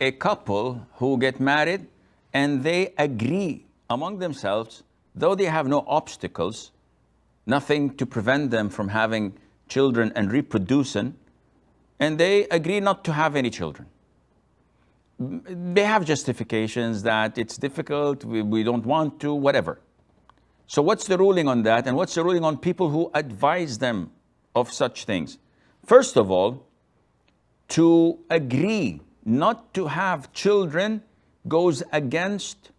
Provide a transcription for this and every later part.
a couple who get married and they agree among themselves, though they have no obstacles, nothing to prevent them from having children and reproducing, and they agree not to have any children. They have justifications that it's difficult, we don't want to, whatever. So what's the ruling on that? And what's the ruling on people who advise them of such things? First of all, to agree not to have children goes against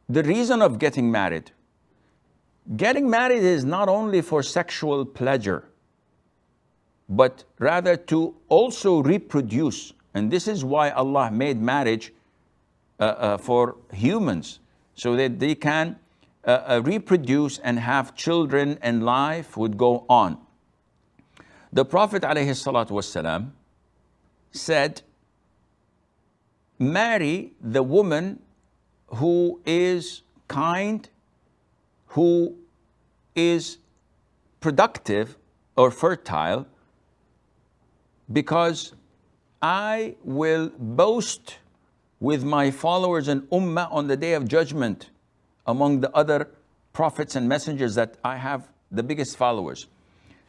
the reason of getting married. Getting married is not only for sexual pleasure, but rather to also reproduce. And this is why Allah made marriage for humans, so that they can reproduce and have children and life would go on. The Prophet ﷺ said, marry the woman who is kind, who is productive or fertile, because I will boast with my followers and ummah on the day of judgment among the other prophets and messengers that I have the biggest followers.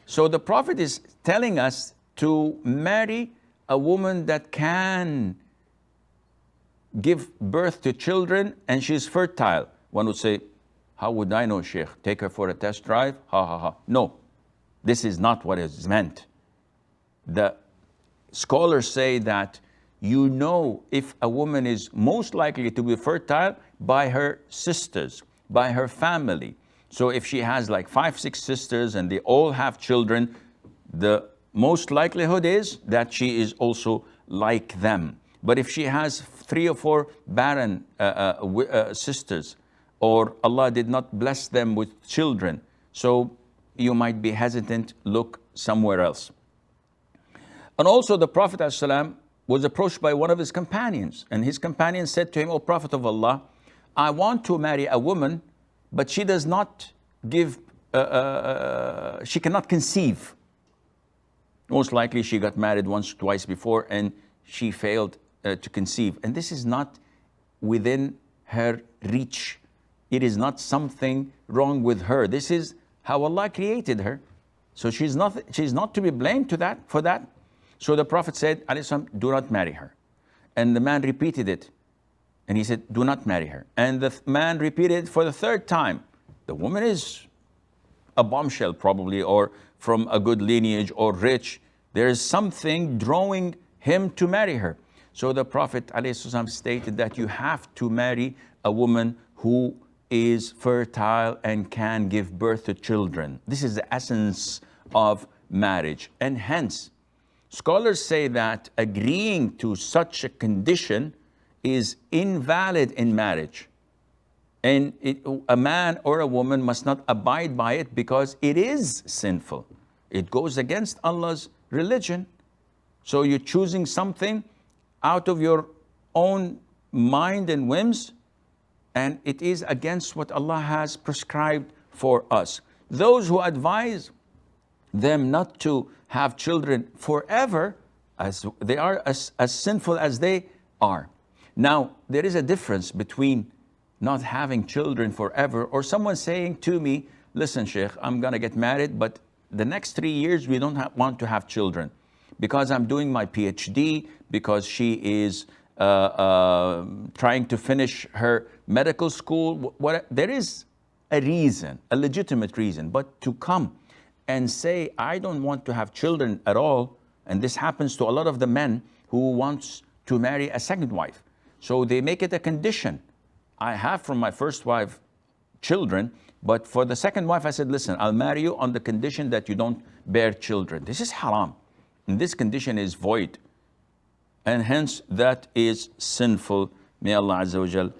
So the Prophet is telling us to marry a woman that can give birth to children and she's fertile. One would say, how would I know, Sheikh? Take her for a test drive? Ha ha ha. No, this is not what is meant. The scholars say that you know if a woman is most likely to be fertile by her sisters, by her family. So if she has like 5, 6 sisters and they all have children, the most likelihood is that she is also like them. But if she has 3 or 4 barren sisters, or Allah did not bless them with children, so you might be hesitant, look somewhere else. And also the Prophet ﷺ was approached by one of his companions, and his companion said to him, O Prophet of Allah, I want to marry a woman, but she does not give, she cannot conceive. Most likely she got married once, twice before, and she failed to conceive. And this is not within her reach. It is not something wrong with her. This is how Allah created her. So she's not to be blamed for that. So the Prophet said, do not marry her. And the man repeated it. And he said, do not marry her. And the man repeated it for the 3rd time. The woman is a bombshell probably, or from a good lineage, or rich. There is something drawing him to marry her. So the Prophet ﷺ stated that you have to marry a woman who is fertile and can give birth to children. This is the essence of marriage. And hence, scholars say that agreeing to such a condition is invalid in marriage. And a man or a woman must not abide by it because it is sinful. It goes against Allah's religion. So you're choosing something out of your own mind and whims, and it is against what Allah has prescribed for us. Those who advise them not to have children forever, as they are as sinful as they are. Now, there is a difference between not having children forever, or someone saying to me, listen, Sheikh, I'm going to get married, but the next 3 years we don't want to have children because I'm doing my PhD, because she is trying to finish her medical school. There is a reason, a legitimate reason, but to come and say, I don't want to have children at all, and this happens to a lot of the men who wants to marry a second wife. So they make it a condition. I have from my first wife children, but for the second wife, I said, listen, I'll marry you on the condition that you don't bear children. This is haram. And this condition is void. And hence, that is sinful. May Allah Azza wa Jal